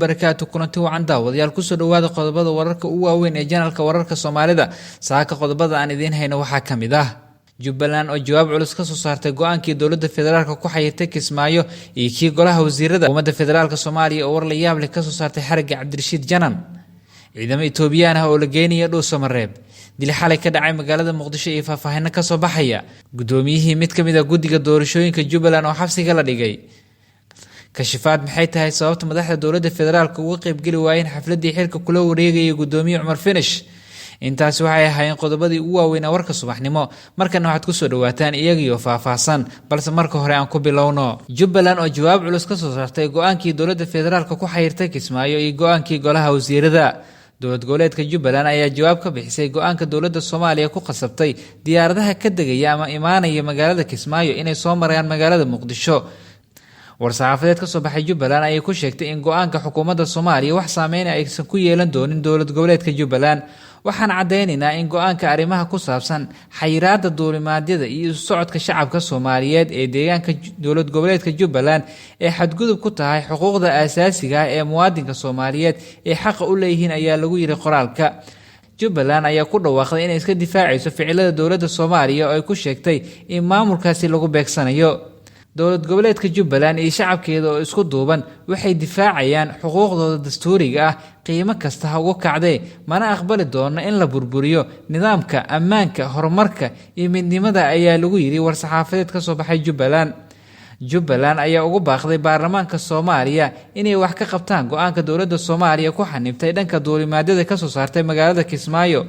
wabarakaatuh kulanti wacan daawadayaal ku soo dhawaada qodobada wararka ugu waaweyn ee janalka wararka Soomaalida saaka qodobada aan idin hayno waxa kamid ah Jubbaland oo jawaab culus ka soo saartay go'aankii dawladda federaalka ku xayirtay Kismaayo iyo kii golaha wasiirada ummadda federaalka Soomaaliya oo war la yaab leh ka soo saartay xariga Janan ciidamada Itoobiyaan ah oo la geeniyay Dhuusamareeb dil xalay ka dhacay magaalada Muqdisho ee faahfaahin ka soo baxaya gudoomiyihii mid kamid ah guddiga doorashooyinka Jubbaland oo xabsiga la dhigay kashifaad maxay tahay sababta madaxda dawladda federaalka uga qayb gali waayeen xafladii xilka kula wareegay gudoomiye Cumar Finish intaas waxay ahaayeen qodobadii ugu waaweyn warka subaxnimo markana waxaad ku soo dhawaataan iyagiyo faahfaahsan balse marka hore aan ku bilowno Jubbaland oo jawaab culus ka soo saartay go'aankii dawladda federaalka ku xayirtay Kismaayo iyo go'aankii golaha wasiirada dowlad goboleedka Jubbaland ayaa jawaab ka bixisay go'aanka dawladda Soomaaliya ku qasabtay diyaaradaha ka degaya ama imaanaya magaalada Kismaayo inay soo marayaan magaalada Muqdisho warsaxaafadeed ka soo baxay Jubbaland ayay ku sheegtay in go'aanka xukuumadda Soomaaliya wax saameyn aysan ku yeelan doonin dowlad goboleedka Jubbaland waxaan cadeynaynaa in go'aanka arrimaha ku saabsan xayiraadda duulimaadyada iyo socodka shacabka Soomaaliyeed ee deegaanka dowlad goboleedka Jubbaland ee xadgudub ku tahay xuquuqda aasaasiga ah ee muwaadinka Soomaaliyeed ee xaq u leeyihiin ayaa lagu yiri qoraalka Jubbaland ayaa ku dhawaaqday inay iska difaacayso ficilada dowladda Soomaaliya oo ay ku sheegtay in maamulkaasi lagu beegsanayo dowlad goboleedka Jubbaland iyo shacabkeeda oo isku duuban waxay difaacayaan xuquuqdooda dastuuriga ah qiimo kasta ugu kacday mana aqbali doono in la burburiyo nidaamka ammaanka horumarka iyo midnimada ayaa lagu yiri warsaxaafadeed ka soo baxay Jubbaland ayaa ugu baaqday baarlamaanka Soomaaliya inay wax ka qabtaan go'aanka dowladda Soomaaliya ku xanibtay dhanka duulimaadyada ka soo saartay magaalada Kismaayo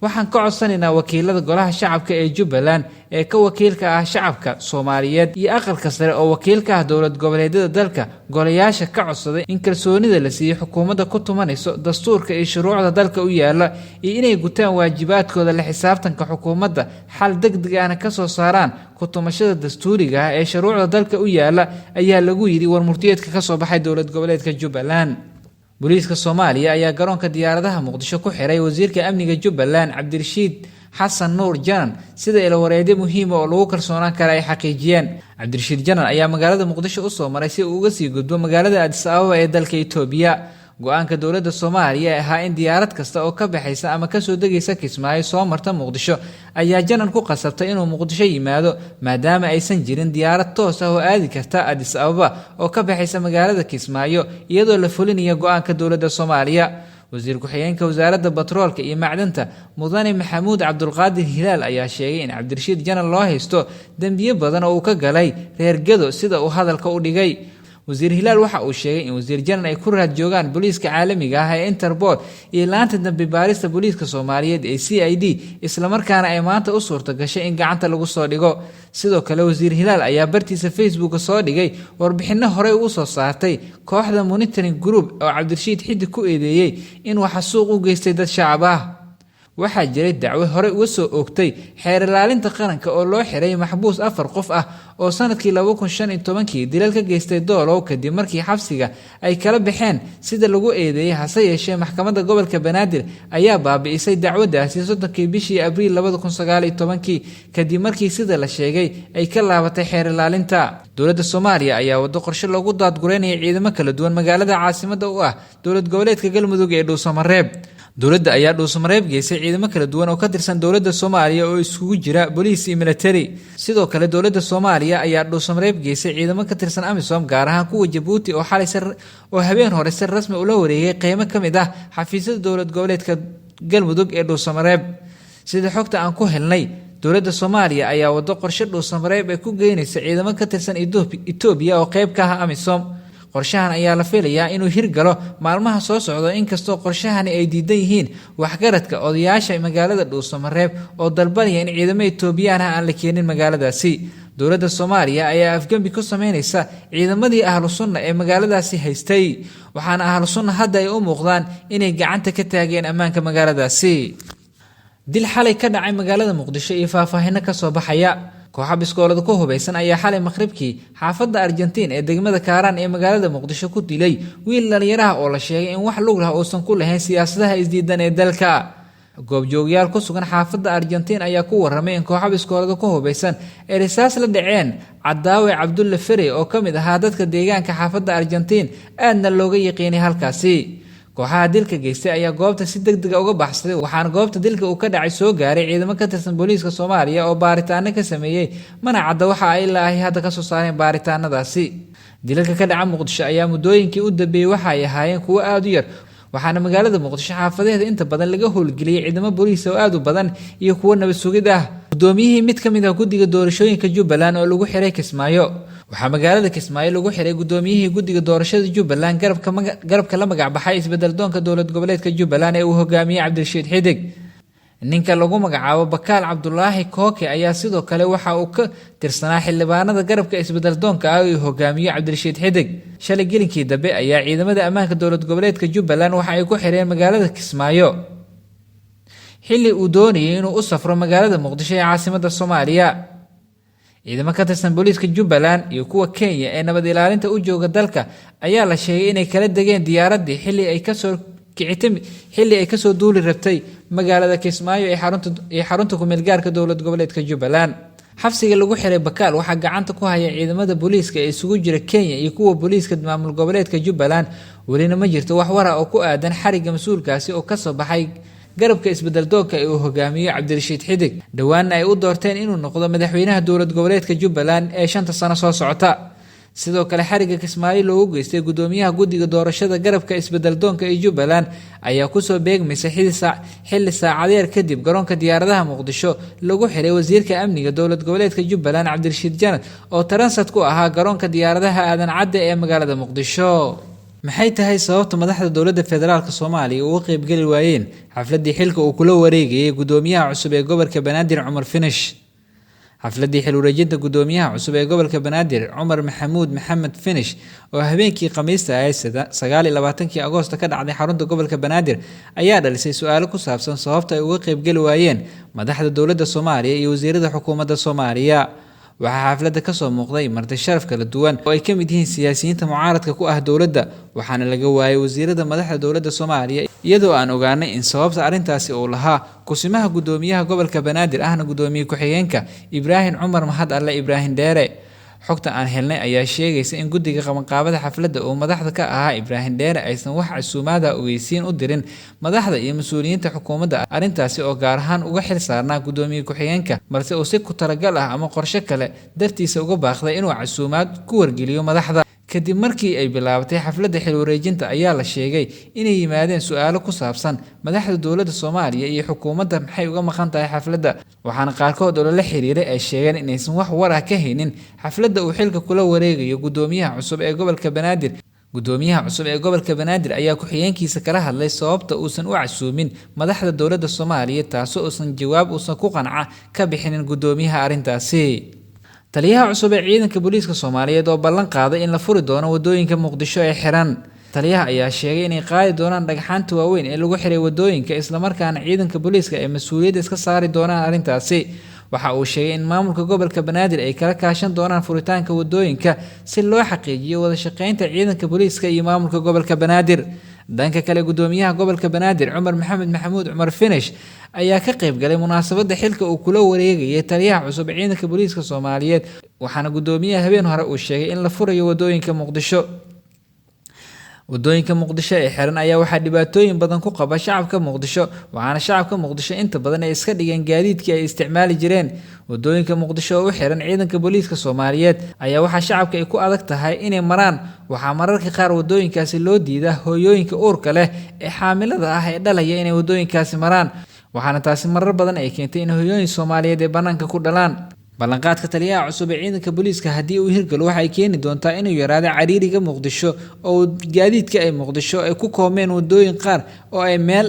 waxaan ka codsanaynaa wakiilada golaha shacabka ee Jubbaland ee ka wakiilka ah shacabka Soomaaliyeed iyo aqalka sare oo wakiilka ah dowlad goboleedyada dalka golayaasha ka codsaday in kalsoonida la siiyo xukuumadda ku tumanayso dastuurka iyo shuruucda dalka u yaala iyo inay gutaan waajibaadkooda la xisaabtanka xukuumadda xal degdeg ah ka soo saaraan ku tumashada dastuuriga ah ee shuruucda dalka u yaala ayaa lagu yiri warmurtiyeedka ka soo baxay dowlad goboleedka Jubbaland booliiska Soomaaliya ayaa garoonka diyaaradaha Muqdisho ku xiray wasiirka amniga Jubbaland Cabdirashiid Xasan Nuur Janan sida ila wareedyo muhiim oo lagu kalsoonaan karo ay xaqiijiyeen Cabdirashiid Janan ayaa magaalada Muqdisho u soo maray si uu uga sii gudbo magaalada Addis Ababa ee dalka Itoobiya go'aanka dowladda Soomaaliya ahaa in diyaarad kasta oo ka baxaysa ama ka soo degaysa Kismaayo soo marta Muqdisho ayaa Janan ku qasabtay inuu Muqdisho yimaado maadaama aysan jirin diyaarad toos ah oo aadi karta Addis Ababa oo ka baxaysa magaalada Kismaayo iyadoo la fulinayo go'aanka dowladda Soomaaliya wasiir ku-xigeenka wasaaradda batroolka iyo macdanta mudane Maxamuud Cabdulqaadir Hilaal ayaa sheegay in Cabdirashiid Janan loo haysto dambiyo badan oo uu ka galay reer Gado sida uu hadalka u dhigay wasiir Hilaal waxa uu sheegay in wasiir Janan ay ku raad joogaan booliiska caalamiga ah ee Interpol iyo laanta dambi baarista booliiska Soomaaliyeed ee CID isla markaana ay maanta u suurto gashay in gacanta lagu soo dhigo sidoo kale wasiir Hilaal ayaa bartiisa Facebook soo dhigay warbixino hore ugu soo saartay kooxda monitoring group oo Cabdirashiid Xiddi ku eedeeyay in waxa suuq u geystay dad shacab ah waxaa jiray dacwo hore uga soo oogtay xeer ilaalinta qaranka oo loo xiray maxbuus 4 qof ah oo sanadkii 2015 dilal ka geystay doolow kadib markii xabsiga ay kala baxeen sida lagu eedeeyay hase yeeshee maxkamadda gobolka Banaadir ayaa baabi'isay dacwadaasi 3 bishii Abriil 2019 kadib markii sida la sheegay ay ka laabatay xeer ilaalinta dowladda Soomaaliya ayaa wado qorshe lagu daadgureynaya ciidamo kala duwan magaalada caasimadda u ah dowlad goboleedka Galmudug ee Dhuusamareeb dowladda ayaa Dhuusamareeb geysay ciidamo kala duwan oo ka tirsan dowladda Soomaaliya oo isugu jira police iyo military sidoo kale dowladda Soomaaliya ayaa Dhuusamareeb geysay ciidamo ka tirsan AMISOM gaar ahaan kuwa Djibouti oo xalay oo habeen hore si rasmi u la wareegay qeymo kamid ah xafiisyada dowlad goboleedka Galmudug ee Dhuusamareeb sida xogta aan ku helnay dowladda Soomaaliya ayaa wado qorshe Dhuusamareeb ay ku geynayso ciidamo ka tirsan Itoobiya oo qayb ka ah AMISOM qorshahan ayaa la filayaa inuu hirgalo maalmaha soo socda inkastoo qorshahani ay diidan yihiin waxgaradka odayaasha magaalada Dhuusamareeb oo dalbanaya in ciidamada Itoobiyaan aan la keenin magaaladaasi dowladda Soomaaliya ayaa afgambi ku sameynaysa ciidamadii Ahlus Sunna ee magaaladaasi haystay waxaana Ahlus Sunna hadda ay u muuqdaan inay gacanta ka taageen ammaanka magaaladaasi dil xalay ka dhacay magaalada Muqdisho iyo faahfaahin ka soo baxaya kooxo biskoolada ku hubeysan ayaa xalay maqribkii xaafadda Argentina ee degmada Kaaraan ee magaalada Muqdisho ku dilay wiil dhalinyaro ah oo la sheegay in wax lug leh oo san ku lahayn siyaasadaha isdiidan ee dalka goobjoogyaal ku sugan xaafadda Argentina ayaa ku waramay in kooxo biskoolada ku hubeysan ee risaas la dhaceen Cadaawe Cabdulle Fere oo kamid ahaa dadka deegaanka xaafadda Argentina aadna looga yaqiinay halkaasi. kooxaha dilka geystay ayaa goobta si degdeg ah uga baxsaday waxaana goobta dilka uu ka dhacay soo gaaray ciidamo ka tirsan booliiska Soomaaliya oo baaritaano ka sameeyay mana cadda waxa ay ilaahay hadda ka soo saareen baaritaanadaasi. dilalka ka dhaca Muqdisho ayaa muddooyinkii u dambeeyay waxa ay ahaayeen kuwo aad u yar waxaana magaalada Muqdisho xaafadeeda inta badan laga howlgeliyay ciidamo booliis oo aad u badan iyo kuwo nabad sugid ah. gudoomiyihii mid kamid ah guddiga doorashooyinka Jubbaland oo lagu xiray Kismaayo waxaa magaalada Kismaayo lagu xiray gudoomiyihii guddiga doorashada Jubbaland garabka la magac baxay isbedel doonka dowlad goboleedka Jubbaland ee uu hogaamiyay Cabdirashiid Xidig. ninka lagu magacaabo Bakaal Cabdulaahi Kooke ayaa sidoo kale waxa uu ka tirsanaa xildhibaanada garabka isbedel doonka ah ee hogaamiyay Cabdirashiid Xidig. shalay gelinkii dambe ayaa ciidamada ammaanka dowlad goboleedka Jubbaland waxa ay ku xireen magaalada Kismaayo xilli uu doonayay inuu u safro magaalada Muqdisho ee caasimadda Soomaaliya. ciidamo ka tirsan booliiska Jubbaland iyo kuwa Kenya ee nabad ilaalinta u jooga dalka ayaa la sheegay inay kala degeen diyaaradii xilli ay ka soo duuli rabtay magaalada Kismaayo ee xarunta ku meel gaarka dowlad goboleedka Jubbaland. xabsiga lagu xiray Bakaal waxaa gacanta ku haya ciidamada booliiska ee isugu jira Kenya iyo kuwa booliiska maamul goboleedka Jubbaland. welina ma jirto wax war ah oo ku aadan xariga mas'uulkaasi oo ka soo baxay garabka isbedel doonka ee uu hogaamiyo Cabdirashiid Xidig. dhawaanna ay u doorteen inuu noqdo madaxweynaha dowlad goboleedka Jubbaland ee 5 sano soo socota. sidoo kale xariga Kismaayo loogu geystay gudoomiyaha guddiga doorashada garabka isbedel doonka ee Jubbaland ayaa ku soo beegmaysay xilli saacadeer kadib garoonka diyaaradaha Muqdisho lagu xiray wasiirka amniga dowlad goboleedka Jubbaland Cabdirashiid Janan oo taransad ku ahaa garoonka diyaaradaha aadan cadde ee magaalada Muqdisho. maxay tahay sababta madaxda dowladda federaalka Soomaaliya uga qayb gali waayeen xafladii xilka uu kula wareegayay gudoomiyaha cusub ee gobolka Banaadir Cumar Finish? xafladii xil wareejinta gudoomiyaha cusub ee gobolka Banaadir Cumar Maxamed Finish oo habeenkii Khamiista ay 29 Agoosto ka dhacday xarunta gobolka Banaadir ayaa dhalisay su'aalo ku saabsan sababta ay uga qayb gali waayeen madaxda dowladda Soomaaliya iyo wasiirada xukuumadda Soomaaliya. waxaa xafladda ka soo muuqday marti sharaf kala duwan oo ay ka mid yihiin siyaasiyiinta mucaaradka ku ah dowladda waxaana laga waayay wasiirada madaxda dowladda Soomaaliya iyadoo aan ogaanay in sababta arintaasi uu lahaa kusimaha gudoomiyaha gobolka Banaadir ahna gudoomiye ku-xigeenka Ibraahim Cumar Mahad Alle Ibraahim Dheere. xogta aan helnay ayaa sheegaysa in guddiga qabanqaabada xafladda uu madaxda ka ahaa Ibraahim Dheere aysan wax casuumaad ah ogeysiin u dirin madaxda iyo mas'uuliyiinta xukuumadda arintaasi oo gaar ahaan uga xil saarnaa gudoomiye ku-xigeenka balse uu si ku talagal ah ama qorshe kale dartiisa uga baaqday inuu casuumaad ku wargeliyo madaxda. kadib markii ay bilaabatay xafladda xil wareejinta ayaa la sheegay inay yimaadeen su'aalo ku saabsan madaxda dowladda Soomaaliya iyo xukuumadda maxay uga maqan tahay xafladda waxaana qaarkood oo la xiriiray ay sheegeen inaysan wax war ah ka haynin xafladda uu xilka kula wareegayo gudoomiyaha cusub ee gobolka Banaadir. gudoomiyaha cusub ee gobolka Banaadir ayaa ku-xigeenkiisa kala hadlay sababta uusan u casuumin madaxda dowladda Soomaaliya taasoo uusan jawaab ku qanca ka bixinin gudoomiyaha arintaasi. taliyaha cusub ee ciidanka booliiska Soomaaliyeed oo ballan qaaday in la furi doono wadooyinka Muqdisho ee xiran. taliyaha ayaa sheegay inay qaadi doonaan dhagxaanta waaweyn ee lagu xiray wadooyinka isla markaana ciidanka booliiska ay mas'uuliyadda iska saari doonaan arintaasi. waxa uu sheegay in maamulka gobolka Banaadir ay kala kaashan doonaan furitaanka wadooyinka si loo xaqiijiyo wada shaqeynta ciidanka booliiska iyo maamulka gobolka Banaadir. dhanka kale gudoomiyaha gobolka Banaadir Cumar Maxamed Finish ayaa ka qayb galay munaasabadda xilka uu kula wareegayay taliyaha cusub ee ciidanka booliiska Soomaaliyeed waxaana gudoomiyaha habeen hore uu sheegay in la furayo wadooyinka Muqdisho. wadooyinka Muqdisho ee xiran ayaa waxaa dhibaatooyin badan ku qaba shacabka Muqdisho waxaana shacabka Muqdisho inta badan ay iska dhigeen gaadiidkii ay isticmaali jireen. wadooyinka Muqdisho oo u xiran ciidanka booliiska Soomaaliyeed ayaa waxaa shacabka ay ku adag tahay inay maraan waxaa mararka qaar wadooyinkaasi loo diidaa hooyooyinka uurka leh ee xaamilada ah ee dhalaya inay wadooyinkaasi maraan waxaana taasi marar badan ay keentay in hooyooyin Soomaaliyeed ay banaanka ku dhalaan. ballanqaadka taliyaha cusub ee ciidanka booliiska haddii uu hirgalo waxay keeni doontaa inuu yaraado cariiriga Muqdisho oo gaadiidka ay Muqdisho ay ku koomeen wadooyin qaar oo ay meel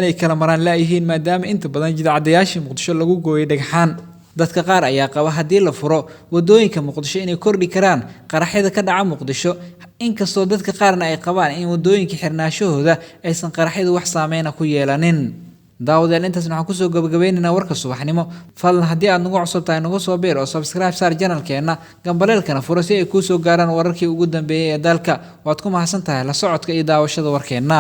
ay kala maraan laayihiin maadaama inta badan jidcadayaashii Muqdisho lagu gooyay dhagxaan. dadka qaar ayaa qaba haddii la furo wadooyinka Muqdisho inay kordhi karaan qaraxyada ka dhaca Muqdisho inkastoo dadka qaarna ay qabaan in wadooyinka xirnaashahooda aysan qaraxyadu wax saameyn ku yeelanin. daawadayaal intaas waxaan kusoo gabagabaynaynaa warka subaxnimo. fadlan haddii aad nagu cusub tahay nagu soo biir oo subscribe saar channelkeena gambaleelkana furo si ay kuu soo gaaraan wararkii ugu dambeeyay ee dalka. waad ku mahadsan tahay la socodka iyo daawashada warkeena.